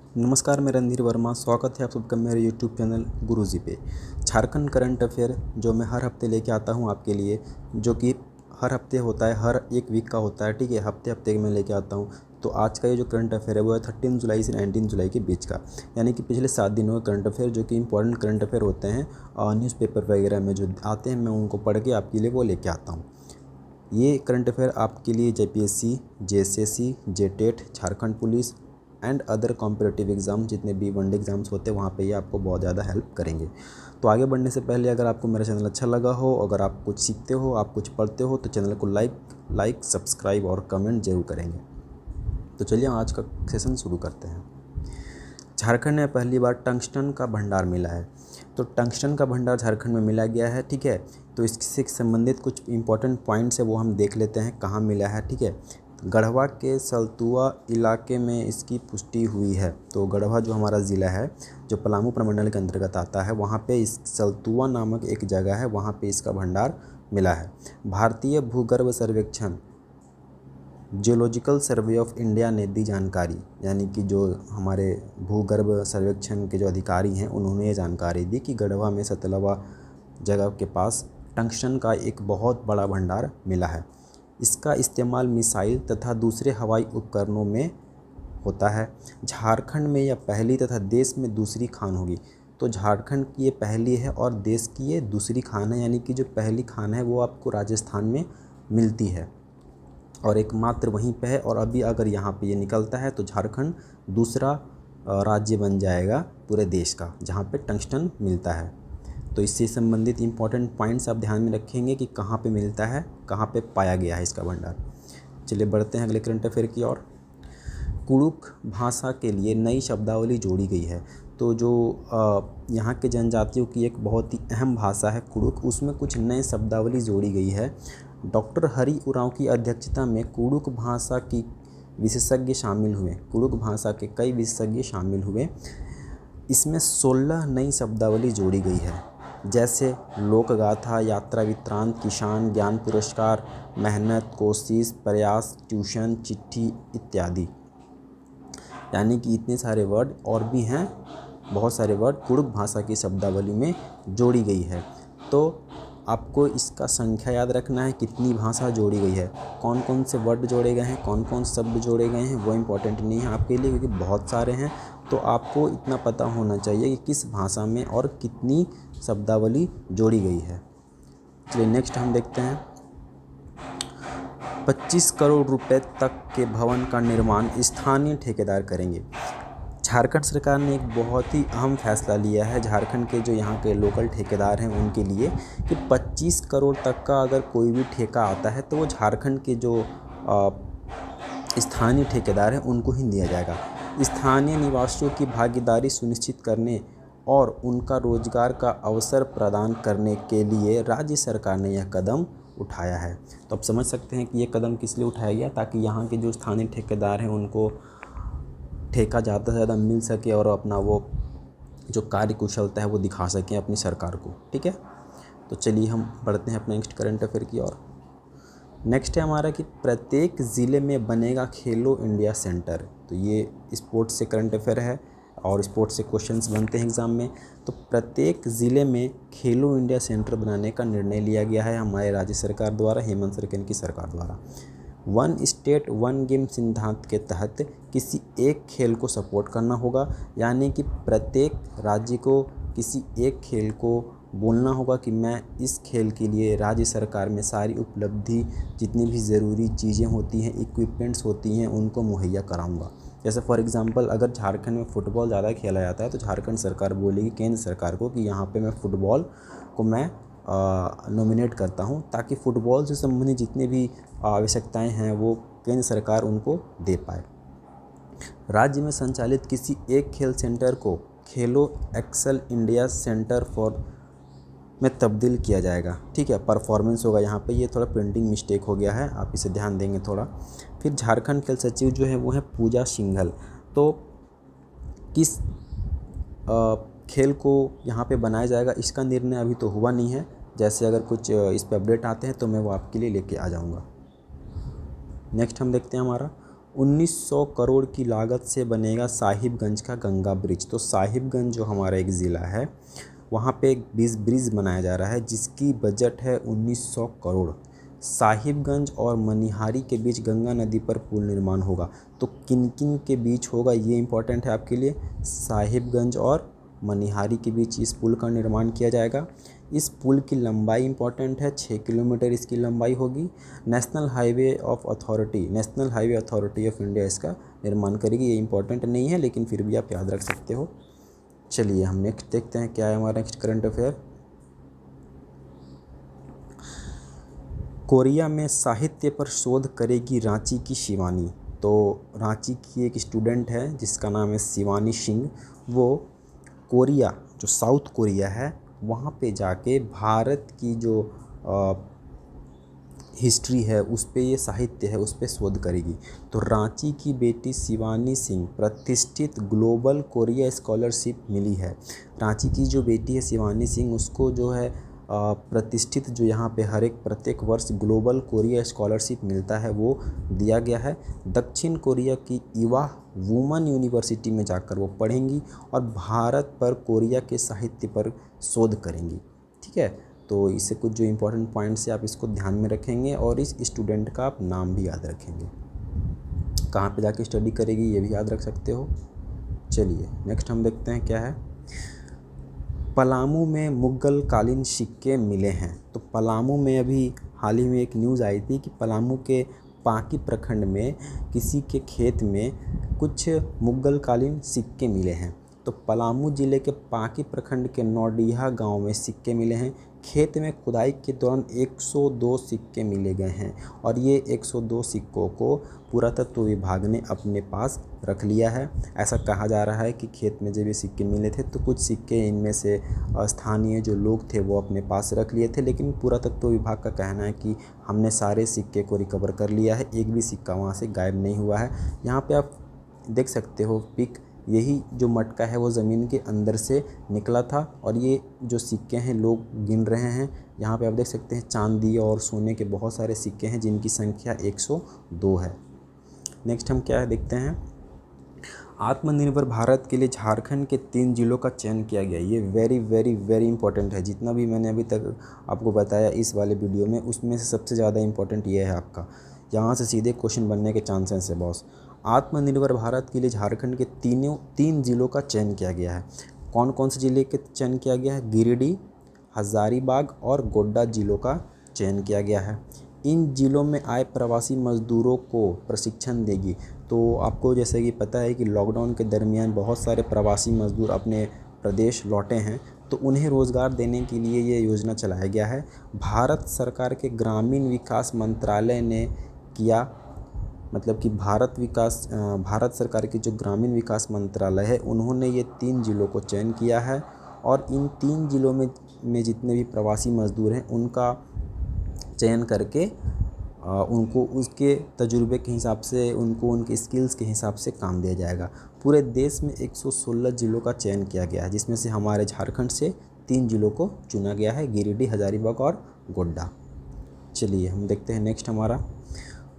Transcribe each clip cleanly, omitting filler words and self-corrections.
नमस्कार, मैं रणधीर वर्मा। स्वागत है आप सबका मेरे यूट्यूब चैनल गुरुजी पे। झारखंड करंट अफेयर जो मैं हर हफ्ते लेके आता हूँ आपके लिए, जो कि हर हफ्ते होता है, हर एक वीक का होता है, ठीक है। हफ्ते हफ्ते मैं लेके आता हूँ। तो आज का ये जो करंट अफेयर है वो है 13 जुलाई से 19 जुलाई के बीच का, यानी कि पिछले 7 दिनों का करंट अफेयर, जो कि इंपॉर्टेंट करंट अफेयर होते हैं न्यूज़पेपर वगैरह में जो आते हैं, मैं उनको पढ़ के आपके लिए वो लेके आता हूँ। ये करंट अफेयर आपके लिए JPSC, JSSC, JTET, Jharkhand police and other competitive exam, जितने भी वनडे एग्ज़ाम्स होते हैं वहाँ पे ये आपको बहुत ज़्यादा हेल्प करेंगे। तो आगे बढ़ने से पहले अगर आपको मेरा चैनल अच्छा लगा हो, अगर आप कुछ सीखते हो, आप कुछ पढ़ते हो, तो चैनल को लाइक सब्सक्राइब और कमेंट जरूर करेंगे। तो चलिए आज का सेशन शुरू करते हैं। झारखंड में पहली बार टंगस्टन का भंडार मिला है। तो टंगस्टन का भंडार झारखंड में मिला गया है, ठीक है। तो इससे संबंधित कुछ इंपॉर्टेंट पॉइंट्स है वो हम देख लेते हैं कहाँ मिला है, ठीक है। गढ़वा के सलतुआ इलाके में इसकी पुष्टि हुई है। तो गढ़वा जो हमारा ज़िला है, जो पलामू प्रमंडल के अंतर्गत आता है, वहाँ पे इस सलतुआ नामक एक जगह है, वहाँ पे इसका भंडार मिला है। भारतीय भूगर्भ सर्वेक्षण जियोलॉजिकल सर्वे ऑफ इंडिया ने दी जानकारी, यानी कि जो हमारे भूगर्भ सर्वेक्षण के जो अधिकारी हैं उन्होंने ये जानकारी दी कि गढ़वा में सतलवा जगह के पास टंगस्टन का एक बहुत बड़ा भंडार मिला है। इसका इस्तेमाल मिसाइल तथा दूसरे हवाई उपकरणों में होता है। झारखंड में यह पहली तथा देश में दूसरी खान होगी। तो झारखंड की ये पहली है और देश की ये दूसरी खान है, यानी कि जो पहली खान है वो आपको राजस्थान में मिलती है और एकमात्र वहीं पे है। और अभी अगर यहाँ पे ये निकलता है तो झारखंड दूसरा राज्य बन जाएगा पूरे देश का जहाँ पे टंगस्टन मिलता है। तो इससे संबंधित इंपॉर्टेंट पॉइंट्स आप ध्यान में रखेंगे कि कहाँ पे मिलता है, कहाँ पे पाया गया है इसका भंडार। चलिए बढ़ते हैं अगले करंट अफेयर की ओर। कुड़ुक भाषा के लिए नई शब्दावली जोड़ी गई है। तो जो यहाँ के जनजातियों की एक बहुत ही अहम भाषा है कुड़ुक, उसमें कुछ नए शब्दावली जोड़ी गई है। डॉक्टर हरि उरांव की अध्यक्षता में कुड़ुक भाषा की विशेषज्ञ शामिल हुए। कुड़ुक भाषा के कई विशेषज्ञ शामिल हुए। इसमें 16 नई शब्दावली जोड़ी गई है, जैसे लोकगाथा, यात्रा वृत्तांत, किसान, ज्ञान पुरस्कार, मेहनत, कोशिश, प्रयास, ट्यूशन, चिट्ठी इत्यादि। यानी कि इतने सारे वर्ड और भी हैं, बहुत सारे वर्ड कुड़ुक भाषा की शब्दावली में जोड़ी गई है। तो आपको इसका संख्या याद रखना है, कितनी भाषा जोड़ी गई है, कौन कौन से वर्ड जोड़े गए हैं, कौन कौन शब्द जोड़े गए हैं, वो इम्पोर्टेंट नहीं है आपके लिए, क्योंकि बहुत सारे हैं। तो आपको इतना पता होना चाहिए कि किस भाषा में और कितनी शब्दावली जोड़ी गई है। चलिए नेक्स्ट हम देखते हैं। 25 करोड़ रुपए तक के भवन का निर्माण स्थानीय ठेकेदार करेंगे। झारखंड सरकार ने एक बहुत ही अहम फैसला लिया है झारखंड के जो यहाँ के लोकल ठेकेदार हैं उनके लिए, कि 25 करोड़ तक का अगर कोई भी ठेका आता है तो वो झारखंड के जो स्थानीय ठेकेदार हैं उनको ही दिया जाएगा। स्थानीय निवासियों की भागीदारी सुनिश्चित करने और उनका रोजगार का अवसर प्रदान करने के लिए राज्य सरकार ने यह कदम उठाया है। तो आप समझ सकते हैं कि ये कदम किस लिए उठाया गया, ताकि यहाँ के जो स्थानीय ठेकेदार हैं उनको ठेका ज़्यादा से ज़्यादा मिल सके और अपना वो जो कार्य कुशलता है वो दिखा सकें अपनी सरकार को, ठीक है। तो चलिए हम बढ़ते हैं अपने नेक्स्ट करंट अफेयर की ओर। नेक्स्ट है हमारा कि प्रत्येक ज़िले में बनेगा खेलो इंडिया सेंटर। तो ये स्पोर्ट्स से करंट अफेयर है और स्पोर्ट्स से क्वेश्चंस बनते हैं एग्ज़ाम में। तो प्रत्येक ज़िले में खेलो इंडिया सेंटर बनाने का निर्णय लिया गया है हमारे राज्य सरकार द्वारा, हेमंत सोरेन की सरकार द्वारा। वन स्टेट वन गेम सिद्धांत के तहत किसी एक खेल को सपोर्ट करना होगा, यानी कि प्रत्येक राज्य को किसी एक खेल को बोलना होगा कि मैं इस खेल के लिए राज्य सरकार में सारी उपलब्धि, जितनी भी ज़रूरी चीज़ें होती हैं, इक्विपमेंट्स होती हैं, उनको मुहैया कराऊंगा। जैसे फॉर एग्जांपल अगर झारखंड में फ़ुटबॉल ज़्यादा खेला जाता है तो झारखंड सरकार बोलेगी केंद्र सरकार को कि यहाँ पे मैं फ़ुटबॉल को मैं नॉमिनेट करता हूँ, ताकि फ़ुटबॉल से संबंधित जितनी भी आवश्यकताएं हैं वो केंद्र सरकार उनको दे पाए। राज्य में संचालित किसी एक खेल सेंटर को खेलो एक्सल इंडिया सेंटर फॉर में तब्दील किया जाएगा, ठीक है। परफॉर्मेंस होगा यहाँ पे, ये थोड़ा प्रिंटिंग मिस्टेक हो गया है, आप इसे ध्यान देंगे थोड़ा। फिर झारखंड खेल सचिव जो है वो है पूजा सिंघल। तो किस खेल को यहाँ पे बनाया जाएगा इसका निर्णय अभी तो हुआ नहीं है। जैसे अगर कुछ इस पे अपडेट आते हैं तो मैं वो आपके लिए लेके आ जाऊँगा। नेक्स्ट हम देखते हैं हमारा 1900 करोड़ की लागत से बनेगा साहिबगंज का गंगा ब्रिज। तो साहिबगंज जो हमारा एक ज़िला है वहाँ पे एक ब्रिज बनाया जा रहा है जिसकी बजट है 1900 करोड़। साहिबगंज और मनिहारी के बीच गंगा नदी पर पुल निर्माण होगा। तो किन किन के बीच होगा ये इम्पोर्टेंट है आपके लिए। साहिबगंज और मनिहारी के बीच इस पुल का निर्माण किया जाएगा। इस पुल की लंबाई इम्पॉर्टेंट है, 6 किलोमीटर इसकी लंबाई होगी। National highway authority of India इसका निर्माण करेगी। ये इम्पॉर्टेंट नहीं है लेकिन फिर भी आप याद रख सकते हो। चलिए हम नेक्स्ट देखते हैं क्या है हमारा नेक्स्ट करंट अफेयर। कोरिया में साहित्य पर शोध करेगी रांची की शिवानी। तो रांची की एक स्टूडेंट है जिसका नाम है शिवानी सिंह। वो कोरिया जो साउथ कोरिया है वहाँ पे जाके भारत की जो हिस्ट्री है उस पे ये साहित्य है उस पे शोध करेगी। तो रांची की बेटी शिवानी सिंह प्रतिष्ठित ग्लोबल कोरिया स्कॉलरशिप मिली है। रांची की जो बेटी है शिवानी सिंह उसको जो है प्रतिष्ठित जो यहाँ पे प्रत्येक वर्ष ग्लोबल कोरिया स्कॉलरशिप मिलता है वो दिया गया है। दक्षिण कोरिया की इवा वुमन यूनिवर्सिटी में जाकर वो पढ़ेंगी और भारत पर कोरिया के साहित्य पर शोध करेंगी। ठीक है, तो इससे कुछ जो इम्पोर्टेंट पॉइंट्स है आप इसको ध्यान में रखेंगे और इस स्टूडेंट का आप नाम भी याद रखेंगे। कहाँ पे जाके स्टडी करेगी ये भी याद रख सकते हो। चलिए नेक्स्ट हम देखते हैं क्या है। पलामू में मुगल कालीन सिक्के मिले हैं। तो पलामू में अभी हाल ही में एक न्यूज़ आई थी कि पलामू के पांकी प्रखंड में किसी के खेत में कुछ मुगल कालीन सिक्के मिले हैं। तो पलामू ज़िले के पांकी प्रखंड के नौडीहा गांव में सिक्के मिले हैं। खेत में खुदाई के दौरान 102 सिक्के मिले गए हैं और ये 102 सिक्कों को पुरातत्व विभाग ने अपने पास रख लिया है। ऐसा कहा जा रहा है कि खेत में जब ये सिक्के मिले थे तो कुछ सिक्के इनमें से स्थानीय जो लोग थे वो अपने पास रख लिए थे, लेकिन पुरातत्व विभाग का कहना है कि हमने सारे सिक्के को रिकवर कर लिया है, एक भी सिक्का वहाँ से गायब नहीं हुआ है। यहाँ पे आप देख सकते हो पिक, यही जो मटका है वो ज़मीन के अंदर से निकला था और ये जो सिक्के हैं लोग गिन रहे हैं। यहाँ पे आप देख सकते हैं चांदी और सोने के बहुत सारे सिक्के हैं जिनकी संख्या 102 है। नेक्स्ट हम क्या है देखते हैं। आत्मनिर्भर भारत के लिए झारखंड के 3 जिलों का चयन किया गया। ये वेरी वेरी वेरी इंपॉर्टेंट है। जितना भी मैंने अभी तक आपको बताया इस वाले वीडियो में उसमें से सबसे ज़्यादा इंपॉर्टेंट ये है आपका, यहाँ से सीधे क्वेश्चन बनने के चांसेस है बॉस। आत्मनिर्भर भारत के लिए झारखंड के 3 जिलों का चयन किया गया है। कौन कौन से जिले के चयन किया गया है? गिरिडीह, हजारीबाग और गोड्डा जिलों का चयन किया गया है। इन जिलों में आए प्रवासी मजदूरों को प्रशिक्षण देगी। तो आपको जैसे कि पता है कि लॉकडाउन के दरमियान बहुत सारे प्रवासी मजदूर अपने प्रदेश लौटे हैं, तो उन्हें रोज़गार देने के लिए ये योजना चलाया गया है। भारत सरकार के ग्रामीण विकास मंत्रालय ने किया, मतलब कि भारत सरकार की जो ग्रामीण विकास मंत्रालय है उन्होंने ये 3 जिलों को चयन किया है और इन 3 जिलों में जितने भी प्रवासी मजदूर हैं उनका चयन करके उनको उसके तजुर्बे के हिसाब से, उनको उनके स्किल्स के हिसाब से काम दिया जाएगा। पूरे देश में 116 जिलों का चयन किया गया है जिसमें से हमारे झारखंड से 3 जिलों को चुना गया है, गिरिडीह, हजारीबाग और गोड्डा। चलिए हम देखते हैं नेक्स्ट हमारा।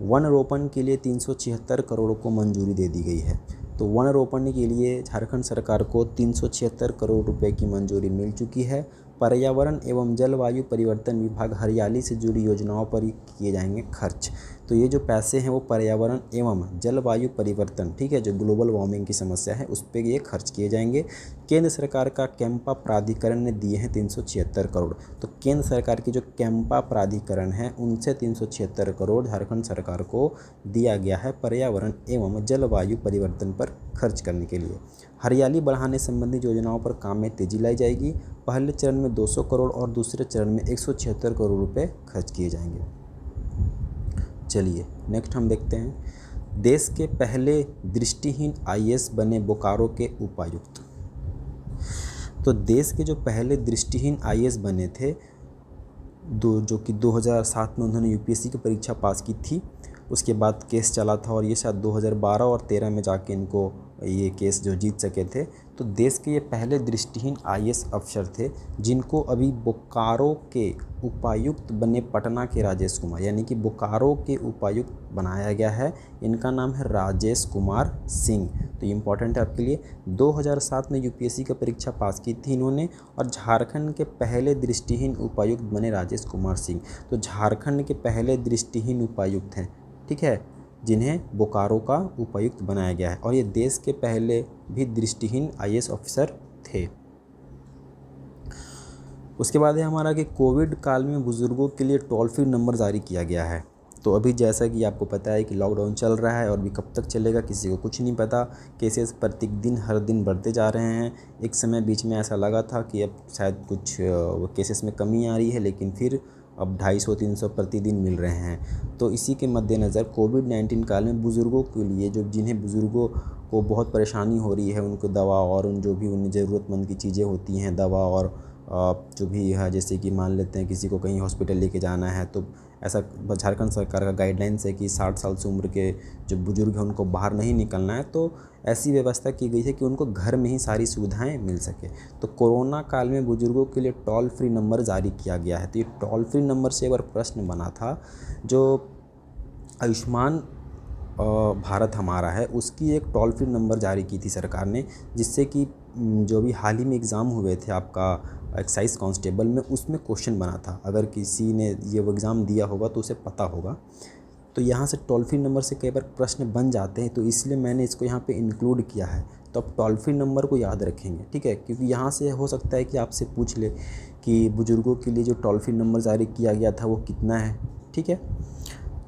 वन रोपण के लिए 376 करोड़ को मंजूरी दे दी गई है। तो वन रोपण के लिए झारखंड सरकार को 376 करोड़ रुपए की मंजूरी मिल चुकी है। पर्यावरण एवं जलवायु परिवर्तन विभाग हरियाली से जुड़ी योजनाओं पर ही किए जाएंगे खर्च। तो ये जो पैसे हैं वो पर्यावरण एवं जलवायु परिवर्तन, ठीक है, जो ग्लोबल वार्मिंग की समस्या है उस पर ये खर्च किए जाएंगे। केंद्र सरकार का कैंपा प्राधिकरण ने दिए हैं 376 करोड़। तो केंद्र सरकार की जो कैंपा प्राधिकरण है उनसे 376 करोड़ झारखंड सरकार को दिया गया है पर्यावरण एवं जलवायु परिवर्तन पर खर्च करने के लिए। हरियाली बढ़ाने संबंधी योजनाओं पर काम में तेजी लाई जाएगी। पहले चरण में 200 करोड़ और दूसरे चरण में 176 करोड़ रुपए खर्च किए जाएंगे। चलिए नेक्स्ट हम देखते हैं। देश के पहले दृष्टिहीन आईएएस बने बोकारो के उपायुक्त। तो देश के जो पहले दृष्टिहीन आईएएस बने थे जो कि 2007 में उन्होंने यूपीएससी की परीक्षा पास की थी, उसके बाद केस चला था और ये शायद 2012 और 13 में जाके इनको ये केस जो जीत सके थे। तो देश के ये पहले दृष्टिहीन आईएएस अफसर थे जिनको अभी बोकारो के उपायुक्त बने पटना के राजेश कुमार, यानी कि बोकारो के उपायुक्त बनाया गया है। इनका नाम है राजेश कुमार सिंह। तो ये इम्पॉर्टेंट है आपके लिए। 2007 में यूपीएससी का परीक्षा पास की थी इन्होंने और झारखंड के पहले दृष्टिहीन उपायुक्त बने राजेश कुमार सिंह। तो झारखंड के पहले दृष्टिहीन उपायुक्त हैं, ठीक है, जिन्हें बोकारो का उपायुक्त बनाया गया है और ये देश के पहले भी दृष्टिहीन आईएएस ऑफिसर थे। उसके बाद है हमारा कि कोविड काल में बुज़ुर्गों के लिए टोल फ्री नंबर जारी किया गया है। तो अभी जैसा कि आपको पता है कि लॉकडाउन चल रहा है और भी कब तक चलेगा किसी को कुछ नहीं पता। केसेस प्रतिदिन हर दिन बढ़ते जा रहे हैं। एक समय बीच में ऐसा लगा था कि अब शायद कुछ केसेस में कमी आ रही है, लेकिन फिर अब 250-300 प्रतिदिन मिल रहे हैं। तो इसी के मद्देनज़र कोविड-19 काल में बुज़ुर्गों के लिए जिन्हें बुज़ुर्गों को बहुत परेशानी हो रही है, उनको दवा और उन जो भी उन्हें ज़रूरतमंद की चीज़ें होती हैं, दवा और जो भी है, जैसे कि मान लेते हैं किसी को कहीं हॉस्पिटल लेके जाना है, तो ऐसा झारखंड सरकार का गाइडलाइंस है कि 60 साल से उम्र के जो बुज़ुर्ग हैं उनको बाहर नहीं निकलना है। तो ऐसी व्यवस्था की गई है कि उनको घर में ही सारी सुविधाएं मिल सके। तो कोरोना काल में बुज़ुर्गों के लिए टोल फ्री नंबर जारी किया गया है। तो ये टोल फ्री नंबर से एक बार प्रश्न बना था, जो आयुष्मान भारत हमारा है उसकी एक टोल फ्री नंबर जारी की थी सरकार ने, जिससे कि जो भी हाल ही में एग्ज़ाम हुए थे आपका एक्साइज कांस्टेबल में, उसमें क्वेश्चन बना था। अगर किसी ने ये वो एग्ज़ाम दिया होगा तो उसे पता होगा। तो यहाँ से टोल फ्री नंबर से कई बार प्रश्न बन जाते हैं, तो इसलिए मैंने इसको यहाँ पे इंक्लूड किया है। तो आप टोल फ्री नंबर को याद रखेंगे, ठीक है, क्योंकि यहाँ से हो सकता है कि आपसे पूछ ले कि बुज़ुर्गों के लिए जो टोल फ्री नंबर जारी किया गया था वो कितना है, ठीक है।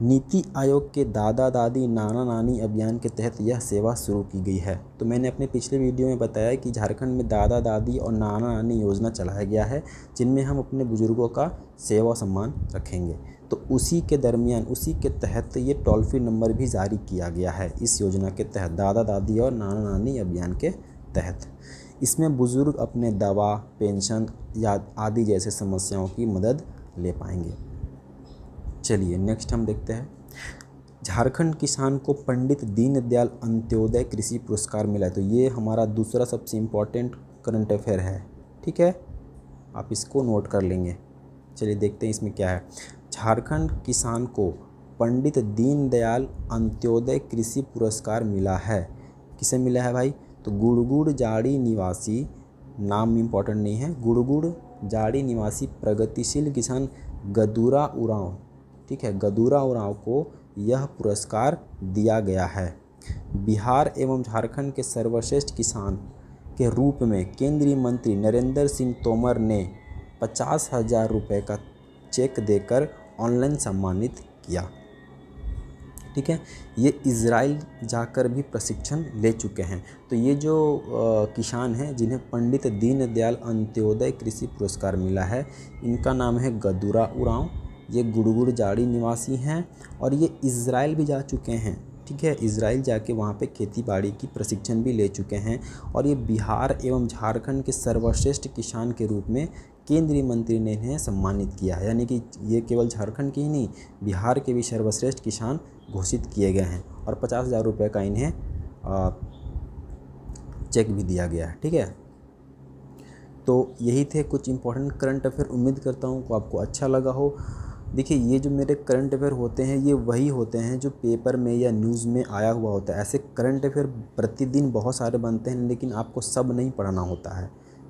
नीति आयोग के दादा दादी नाना नानी अभियान के तहत यह सेवा शुरू की गई है। तो मैंने अपने पिछले वीडियो में बताया कि झारखंड में दादा दादी और नाना नानी योजना चलाया गया है, जिनमें हम अपने बुज़ुर्गों का सेवा सम्मान रखेंगे। तो उसी के दरमियान उसी के तहत ये टोल फ्री नंबर भी जारी किया गया है, इस योजना के तहत, दादा दादी और नाना नानी अभियान के तहत। इसमें बुज़ुर्ग अपने दवा, पेंशन या आदि जैसे समस्याओं की मदद ले पाएंगे। चलिए नेक्स्ट हम देखते हैं। झारखंड किसान को पंडित दीनदयाल अंत्योदय कृषि पुरस्कार मिला है। तो ये हमारा दूसरा सबसे इम्पोर्टेंट करंट अफेयर है, ठीक है, आप इसको नोट कर लेंगे। चलिए देखते हैं इसमें क्या है। झारखंड किसान को पंडित दीनदयाल अंत्योदय कृषि पुरस्कार मिला है। किसे मिला है भाई? तो गुड़गुड़ जाड़ी निवासी, नाम इम्पोर्टेंट नहीं है, गुड़गुड़ जाड़ी निवासी प्रगतिशील किसान गदूरा उरांव, ठीक है, गदूरा उरांव को यह पुरस्कार दिया गया है। बिहार एवं झारखंड के सर्वश्रेष्ठ किसान के रूप में केंद्रीय मंत्री नरेंद्र सिंह तोमर ने 50,000 रुपये का चेक देकर ऑनलाइन सम्मानित किया, ठीक है। ये इजराइल जाकर भी प्रशिक्षण ले चुके हैं। तो ये जो किसान हैं जिन्हें पंडित दीनदयाल अंत्योदय कृषि पुरस्कार मिला है, इनका नाम है गदूरा उरांव। ये गुड़गुड़ जाड़ी निवासी हैं और ये इजराइल भी जा चुके हैं, ठीक है, इजराइल जाके वहाँ पे खेती बाड़ी की प्रशिक्षण भी ले चुके हैं। और ये बिहार एवं झारखंड के सर्वश्रेष्ठ किसान के रूप में केंद्रीय मंत्री ने इन्हें सम्मानित किया है। यानी कि ये केवल झारखंड के ही नहीं, बिहार के भी सर्वश्रेष्ठ किसान घोषित किए गए हैं और 50,000 रुपये का इन्हें चेक भी दिया गया है, ठीक है। तो यही थे कुछ इंपॉर्टेंट करंट अफेयर। उम्मीद करता हूँ कि आपको अच्छा लगा हो। देखिए, ये जो मेरे करंट अफेयर होते हैं ये वही होते हैं जो पेपर में या न्यूज़ में आया हुआ होता है। ऐसे करंट अफेयर प्रतिदिन बहुत सारे बनते हैं, लेकिन आपको सब नहीं पढ़ना होता है।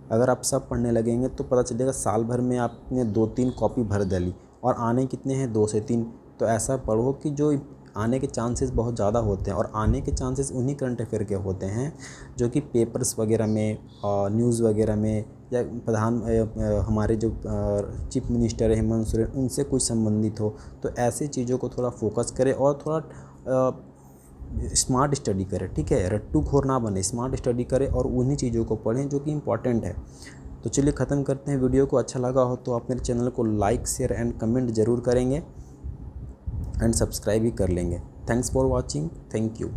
अगर आप सब पढ़ने लगेंगे तो पता चलेगा साल भर में आपने 2-3 कॉपी भर डाली और आने कितने हैं, 2 से 3। तो ऐसा पढ़ो कि जो आने के चांसेस बहुत ज़्यादा होते हैं, और आने के चांसेस उन्हीं करंट अफेयर के होते हैं जो कि पेपर्स वगैरह में, न्यूज़ वगैरह में, या हमारे जो चीफ मिनिस्टर है हेमंत सोरेन, उनसे कुछ संबंधित हो। तो ऐसे चीज़ों को थोड़ा फोकस करें और थोड़ा स्मार्ट स्टडी करें, ठीक है, रट्टूखोर ना बने, स्मार्ट स्टडी करें और उन्हीं चीज़ों को पढ़ें जो कि इम्पॉर्टेंट है। तो चलिए ख़त्म करते हैं। वीडियो को अच्छा लगा हो तो आप मेरे चैनल को लाइक, शेयर एंड कमेंट ज़रूर करेंगे एंड सब्सक्राइब भी कर लेंगे। Thanks for watching, thank you.